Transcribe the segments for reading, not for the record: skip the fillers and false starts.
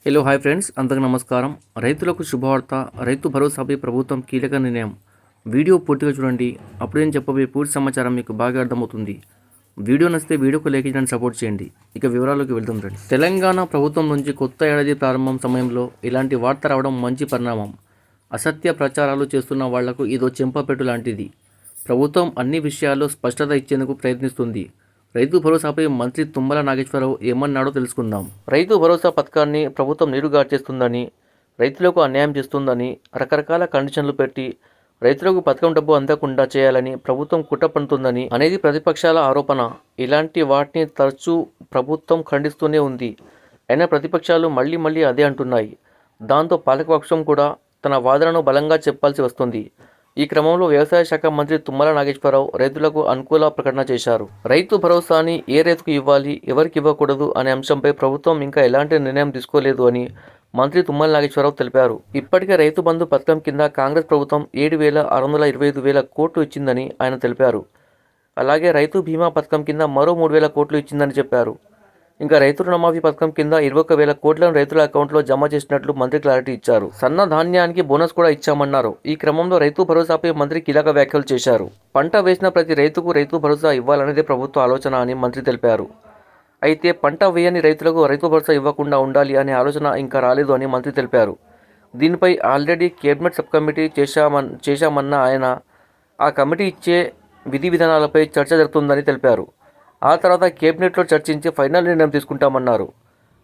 Hello hi friends, అందరికీ నమస్కారం. రైతులకు శుభవార్త. రైతు భరోసాపై ప్రభుత్వం కీలక నిర్ణయం. వీడియో పూర్తిగా చూడండి. అప్పుడు నేను చెప్పబోయే పూర్తి సమాచారం మీకు బాగా అర్థమవుతుంది. వీడియో నచ్చితే వీడియోకు లైక్ చేయడానికి సపోర్ట్ చేయండి. ఇక వివరాల్లోకి వెళ్దాం ఫ్రెండ్స్. తెలంగాణ ప్రభుత్వం నుంచి కొత్త ఏడాది ప్రారంభం సమయంలో ఇలాంటి వార్త రావడం మంచి పరిణామం. అసత్య ప్రచారాలు చేస్తున్న వాళ్లకు ఇదో చెంపపెట్టు లాంటిది. ప్రభుత్వం అన్ని విషయాల్లో స్పష్టత ఇచ్చేందుకు ప్రయత్నిస్తుంది. రైతు భరోసాపై మంత్రి తుమ్మల నాగేశ్వరరావు ఏమన్నాడో తెలుసుకుందాం. రైతు భరోసా పథకాన్ని ప్రభుత్వం నీరుగార్చేస్తుందని, రైతులకు అన్యాయం చేస్తుందని, రకరకాల కండిషన్లు పెట్టి రైతులకు పథకం డబ్బు అందకుండా చేయాలని ప్రభుత్వం కుట్ర పన్నుతుందని అనేది ప్రతిపక్షాల ఆరోపణ. ఇలాంటి వాటిని తరచూ ప్రభుత్వం ఖండిస్తూనే ఉంది. అయినా ప్రతిపక్షాలు మళ్ళీ అదే అంటున్నాయి. దాంతో పాలకపక్షం కూడా తన వాదనను బలంగా చెప్పాల్సి వస్తుంది. ఈ క్రమంలో వ్యవసాయ శాఖ మంత్రి తుమ్మల నాగేశ్వరరావు రైతులకు అనుకూల ప్రకటన చేశారు. రైతు భరోసాని ఏ రైతుకు ఇవ్వాలి, ఎవరికి ఇవ్వకూడదు అనే అంశంపై ప్రభుత్వం ఇంకా ఎలాంటి నిర్ణయం తీసుకోలేదు అని మంత్రి తుమ్మల నాగేశ్వరరావు తెలిపారు. ఇప్పటికే రైతు బంధు పథకం కింద కాంగ్రెస్ ప్రభుత్వం 7,625,000 కోట్లు ఇచ్చిందని ఆయన తెలిపారు. అలాగే రైతు బీమా పథకం కింద మరో 3,000 కోట్లు ఇచ్చిందని చెప్పారు. ఇంకా రైతు రుణమాఫీ పథకం కింద 21,000 కోట్లను రైతుల అకౌంట్లో జమ చేసినట్లు మంత్రి క్లారిటీ ఇచ్చారు. సన్న ధాన్యానికి బోనస్ కూడా ఇచ్చామన్నారు. ఈ క్రమంలో రైతు భరోసాపై మంత్రి కీలక వ్యాఖ్యలు చేశారు. పంట వేసిన ప్రతి రైతుకు రైతు భరోసా ఇవ్వాలనేది ప్రభుత్వ ఆలోచన అని మంత్రి తెలిపారు. అయితే పంట వేయని రైతులకు రైతు భరోసా ఇవ్వకుండా ఉండాలి అనే ఆలోచన ఇంకా రాలేదు అని మంత్రి తెలిపారు. దీనిపై ఆల్రెడీ కేబినెట్ సబ్ కమిటీ చేశామన్న ఆయన ఆ కమిటీ ఇచ్చే విధి విధానాలపై చర్చ జరుగుతుందని తెలిపారు. ఆ తర్వాత కేబినెట్లో చర్చించి ఫైనల్ నిర్ణయం తీసుకుంటామన్నారు.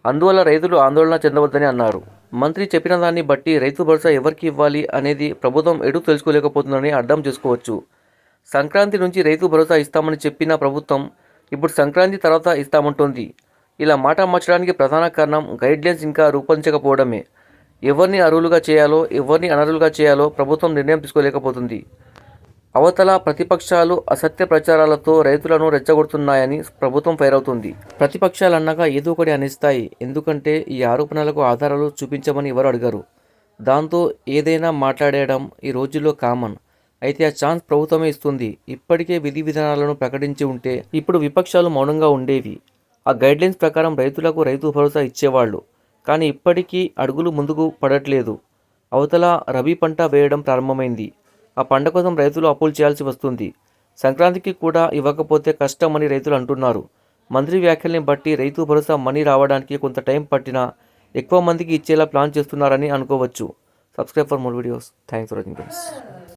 అందువల్ల రైతులు ఆందోళన చెందవద్దని అన్నారు. మంత్రి చెప్పిన దాన్ని బట్టి రైతు భరోసా ఎవరికి ఇవ్వాలి అనేది ప్రభుత్వం ఎటు తెలుసుకోలేకపోతుందని అర్థం చేసుకోవచ్చు. సంక్రాంతి నుంచి రైతు భరోసా ఇస్తామని చెప్పిన ప్రభుత్వం ఇప్పుడు సంక్రాంతి తర్వాత ఇస్తామంటోంది. ఇలా మాట మార్చడానికి ప్రధాన కారణం గైడ్లైన్స్ ఇంకా రూపొందించకపోవడమే. ఎవరిని అర్హులుగా చేయాలో, ఎవరిని అనర్హులుగా చేయాలో ప్రభుత్వం నిర్ణయం తీసుకోలేకపోతుంది. అవతల ప్రతిపక్షాలు అసత్య ప్రచారాలతో రైతులను రెచ్చగొడుతున్నాయని ప్రభుత్వం ఫైర్ అవుతుంది. ప్రతిపక్షాలు అన్నాక ఏదో ఒకటి అనిస్తాయి. ఎందుకంటే ఈ ఆరోపణలకు ఆధారాలు చూపించమని ఎవరు అడగరు. దాంతో ఏదైనా మాట్లాడేయడం ఈ రోజుల్లో కామన్. అయితే ఆ ఛాన్స్ ప్రభుత్వమే ఇస్తుంది. ఇప్పటికే విధి విధానాలను ప్రకటించి ఉంటే ఇప్పుడు విపక్షాలు మౌనంగా ఉండేవి. ఆ గైడ్లైన్స్ ప్రకారం రైతులకు రైతు భరోసా ఇచ్చేవాళ్ళు. కానీ ఇప్పటికీ అడుగులు ముందుకు పడట్లేదు. అవతల రబీ పంట వేయడం ప్రారంభమైంది. ఆ పంట కోసం రైతులు అప్పులు చేయాల్సి వస్తుంది. సంక్రాంతికి కూడా ఇవ్వకపోతే కష్టం అని రైతులు అంటున్నారు. మంత్రి వ్యాఖ్యల్ని బట్టి రైతు భరోసా మనీ రావడానికి కొంత టైం పట్టినా ఎక్కువ మందికి ఇచ్చేలా ప్లాన్ చేస్తున్నారని అనుకోవచ్చు. Subscribe for more videos. Thanks for watching friends.